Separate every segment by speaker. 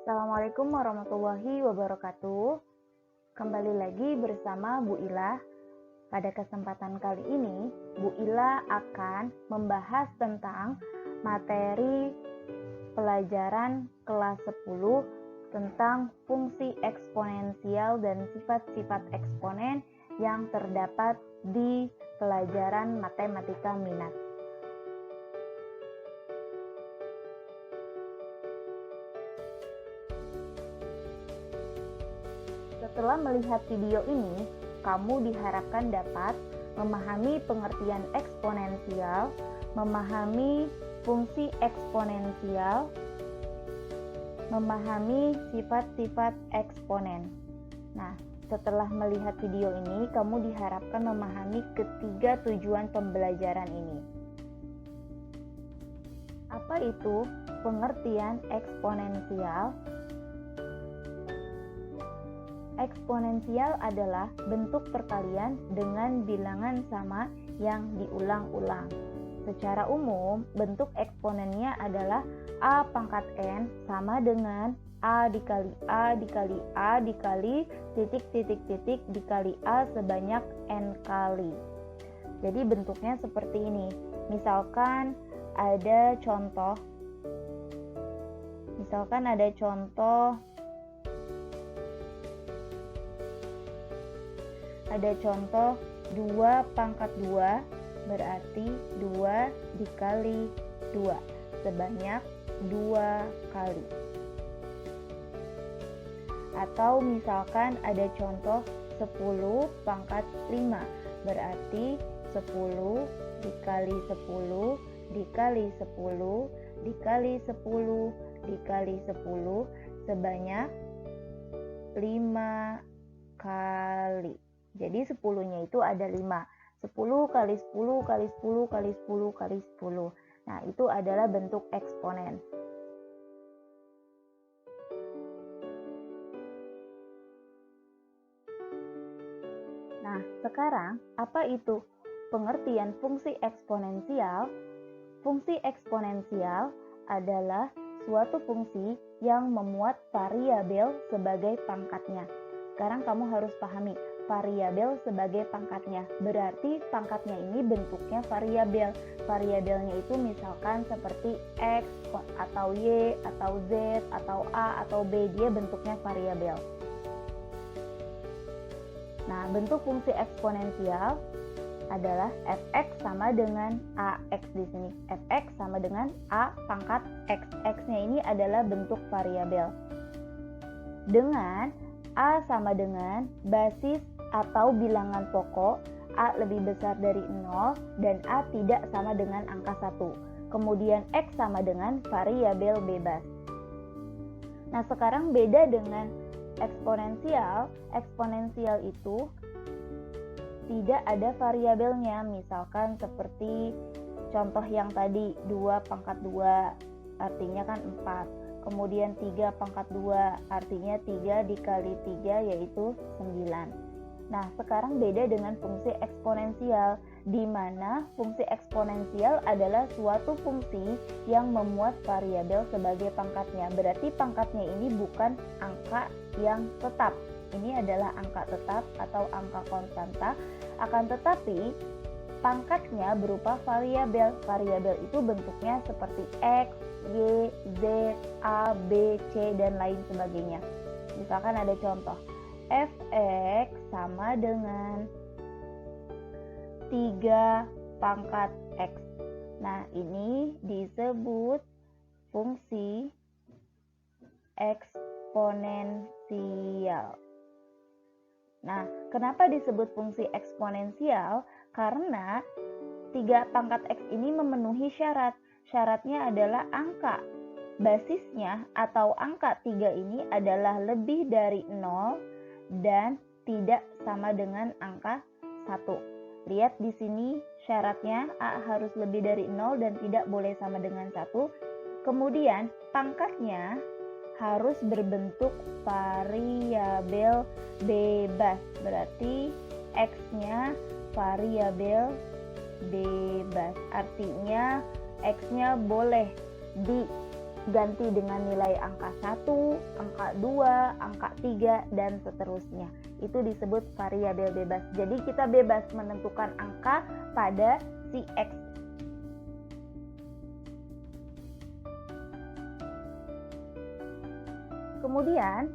Speaker 1: Assalamualaikum warahmatullahi wabarakatuh. Kembali lagi bersama Bu Ila. Pada kesempatan kali ini, Bu Ila akan membahas tentang materi pelajaran kelas 10 tentang fungsi eksponensial dan sifat-sifat eksponen yang terdapat di pelajaran matematika minat. Setelah melihat video ini, kamu diharapkan dapat memahami pengertian eksponensial, memahami fungsi eksponensial, memahami sifat-sifat eksponen. Nah, setelah melihat video ini, kamu diharapkan memahami ketiga tujuan pembelajaran ini. Apa itu pengertian eksponensial? Eksponensial adalah bentuk perkalian dengan bilangan sama yang diulang-ulang. Secara umum, bentuk eksponennya adalah A pangkat N sama dengan A dikali A dikali A dikali titik-titik-titik dikali A sebanyak N kali. Jadi bentuknya seperti ini. Misalkan ada contoh 2 pangkat 2 berarti 2 dikali 2 sebanyak 2 kali. Atau misalkan ada contoh 10 pangkat 5 berarti 10 dikali 10 dikali 10 dikali 10 dikali 10 sebanyak 5 kali. Jadi 10-nya itu ada 5. 10 kali 10 kali 10 kali 10 kali 10. Nah, itu adalah bentuk eksponen. Nah, sekarang apa itu pengertian fungsi eksponensial? Fungsi eksponensial adalah suatu fungsi yang memuat variabel sebagai pangkatnya. Sekarang kamu harus pahami, variabel sebagai pangkatnya. Berarti pangkatnya ini bentuknya variabel. Variabelnya itu misalkan seperti X atau Y atau Z atau A atau B, dia bentuknya variabel. Nah, bentuk fungsi eksponensial adalah fx sama dengan ax di sini. Fx sama dengan a pangkat x. X-nya ini adalah bentuk variabel. Dengan a sama dengan basis atau bilangan pokok, a lebih besar dari 0 dan a tidak sama dengan angka 1. Kemudian x sama dengan variabel bebas. Nah, sekarang beda dengan eksponensial. Eksponensial itu tidak ada variabelnya. Misalkan seperti contoh yang tadi 2 pangkat 2 artinya kan 4. Kemudian 3 pangkat 2 artinya 3 dikali 3 yaitu 9. Nah, sekarang beda dengan fungsi eksponensial, di mana fungsi eksponensial adalah suatu fungsi yang memuat variabel sebagai pangkatnya. Berarti pangkatnya ini bukan angka yang tetap. Ini adalah angka tetap atau angka konstanta, akan tetapi pangkatnya berupa variabel. Variabel itu bentuknya seperti X, Y, Z, A, B, C, dan lain sebagainya. Misalkan ada contoh, fx sama dengan 3 pangkat X. Nah, ini disebut fungsi eksponensial. Nah, kenapa disebut fungsi eksponensial? Karena 3 pangkat X ini memenuhi syarat. Syaratnya adalah angka basisnya atau angka 3 ini adalah lebih dari 0 dan tidak sama dengan angka 1. Lihat di sini syaratnya A harus lebih dari 0 dan tidak boleh sama dengan 1. Kemudian pangkatnya harus berbentuk variabel bebas. Berarti X-nya variabel bebas. Artinya X-nya boleh ganti dengan nilai angka 1, angka 2, angka 3, dan seterusnya. Itu disebut variabel bebas. Jadi kita bebas menentukan angka pada si X. Kemudian,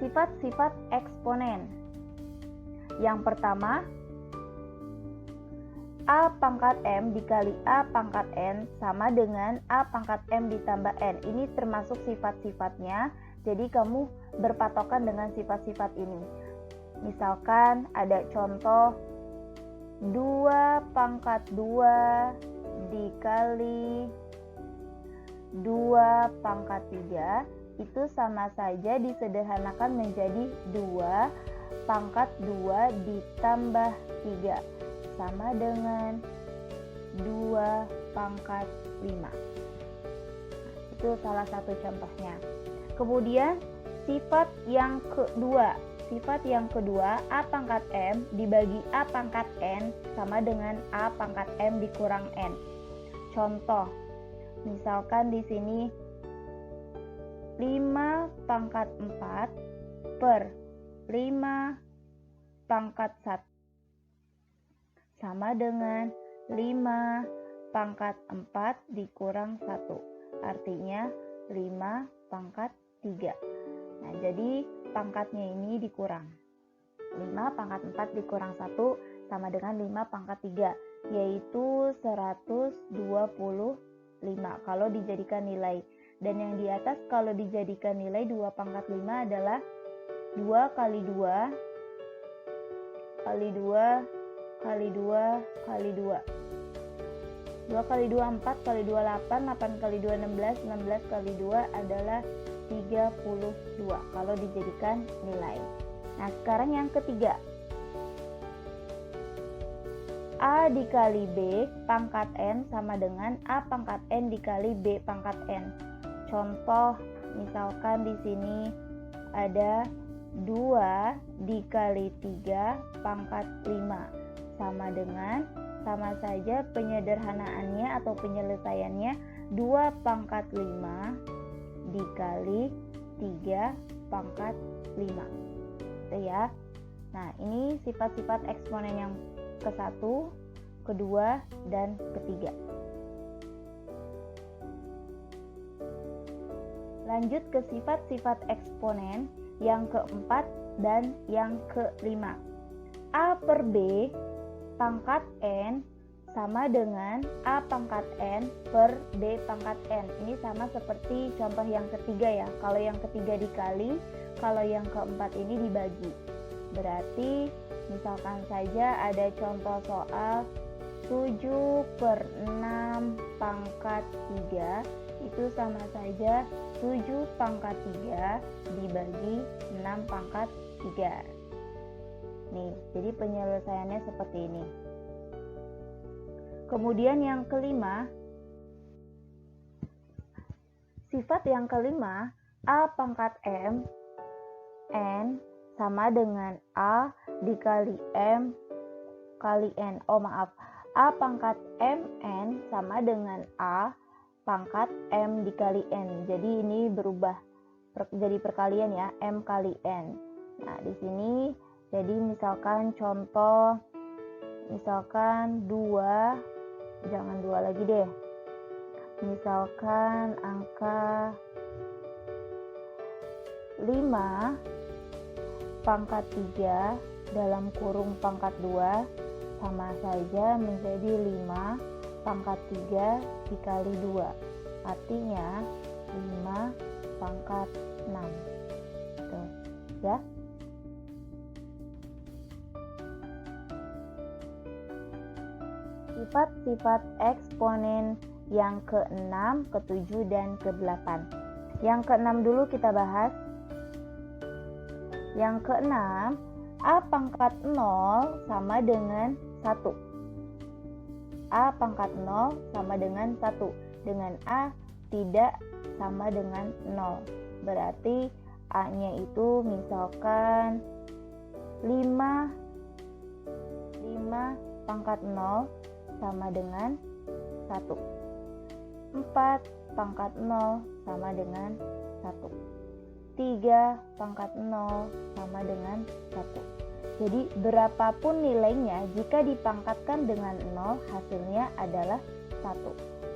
Speaker 1: sifat-sifat eksponen. Yang pertama, A pangkat M dikali A pangkat N sama dengan A pangkat M ditambah N. Ini termasuk sifat-sifatnya, jadi kamu berpatokan dengan sifat-sifat ini. Misalkan ada contoh 2 pangkat 2 dikali 2 pangkat 3, itu sama saja disederhanakan menjadi 2 pangkat 2 ditambah 3. Sama dengan 2 pangkat 5. Itu salah satu contohnya. Kemudian sifat yang kedua. Sifat yang kedua, A pangkat M dibagi A pangkat N sama dengan A pangkat M dikurang N. Contoh, misalkan di sini 5 pangkat 4 per 5 pangkat 1. Sama dengan 5 pangkat 4 dikurang 1. Artinya 5 pangkat 3. Nah, jadi pangkatnya ini dikurang. 5 pangkat 4 dikurang 1 sama dengan 5 pangkat 3, yaitu 125 kalau dijadikan nilai. Dan yang di atas kalau dijadikan nilai 2 pangkat 5 adalah 2 kali 2 kali 2 kali 2 kali 2. 2 kali 2 4, kali 2 8, 8 kali 2 16, 16 kali 2 adalah 32 kalau dijadikan nilai. Nah, sekarang yang ketiga. A dikali B pangkat N sama dengan A pangkat N dikali B pangkat N. Contoh, misalkan di sini ada 2 dikali 3 pangkat 5 sama dengan, sama saja penyederhanaannya atau penyelesaiannya 2 pangkat 5 dikali 3 pangkat 5. Itu ya. Nah, ini sifat-sifat eksponen yang ke-1, kedua, dan ketiga. Lanjut ke sifat-sifat eksponen yang keempat dan yang kelima. A per B pangkat N sama dengan A pangkat N per B pangkat N. Ini sama seperti contoh yang ketiga ya. Kalau yang ketiga dikali, kalau yang keempat ini dibagi. Berarti misalkan saja ada contoh soal 7 per 6 pangkat 3, itu sama saja 7 pangkat 3 dibagi 6 pangkat 3. Nih, jadi penyelesaiannya seperti ini. Kemudian yang kelima, sifat yang kelima, A pangkat M N sama dengan A dikali M kali N. A pangkat M N sama dengan A pangkat M dikali N. Jadi ini berubah jadi perkalian ya, M kali N. Nah, di sini jadi misalkan contoh, misalkan 2, jangan 2 lagi deh. Misalkan angka 5 pangkat 3 dalam kurung pangkat 2 sama saja menjadi 5 pangkat 3 dikali 2. Artinya 5 pangkat 6. Tuh, ya. Sifat-sifat eksponen yang ke-6, ke-7, dan ke-8. Yang ke-6 dulu kita bahas. Yang ke-6, A pangkat 0 sama dengan 1. A pangkat 0 sama dengan 1. Dengan A tidak sama dengan 0. Berarti A-nya itu misalkan 5 pangkat 0 sama dengan 1. 4 pangkat 0 sama dengan 1. 3 pangkat 0 sama dengan 1. Jadi berapapun nilainya, jika dipangkatkan dengan 0 hasilnya adalah 1.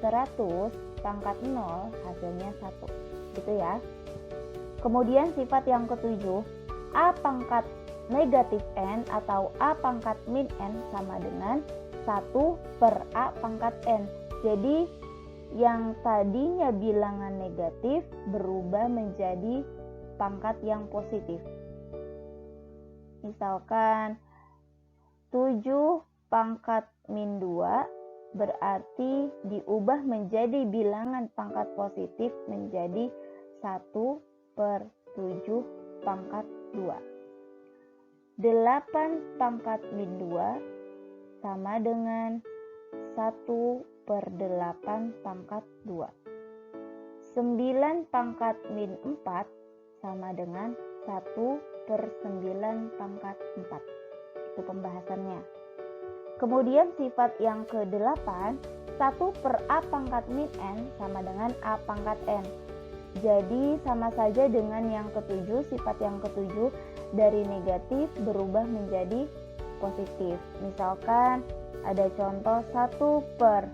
Speaker 1: 100 pangkat 0 hasilnya 1. Gitu ya. Kemudian sifat yang ketujuh, A pangkat negatif N atau A pangkat min N sama dengan 1 per A pangkat N. Jadi yang tadinya bilangan negatif berubah menjadi pangkat yang positif. Misalkan 7 pangkat min 2 berarti diubah menjadi bilangan pangkat positif menjadi 1 per 7 pangkat 2. 8 pangkat min 2 sama dengan 1 per 8 pangkat 2. 9 pangkat min 4 sama dengan 1 per 9 pangkat 4. Itu pembahasannya. Kemudian sifat yang ke-8, 1 per A pangkat min N sama dengan A pangkat N. Jadi sama saja dengan yang ketujuh, sifat yang ketujuh dari negatif berubah menjadi positif. Misalkan ada contoh 1 per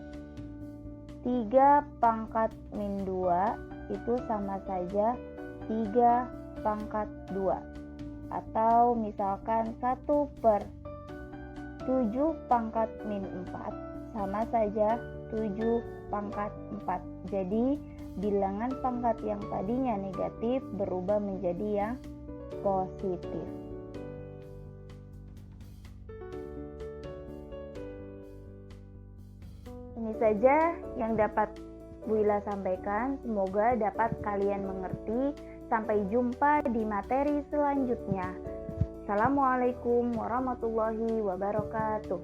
Speaker 1: 3 pangkat min 2 itu sama saja 3 pangkat 2. Atau misalkan 1 per 7 pangkat min 4 sama saja 7 pangkat 4. Jadi bilangan pangkat yang tadinya negatif berubah menjadi yang positif. Ini saja yang dapat Bu Ila sampaikan. Semoga dapat kalian mengerti. Sampai jumpa di materi selanjutnya. Assalamualaikum warahmatullahi wabarakatuh.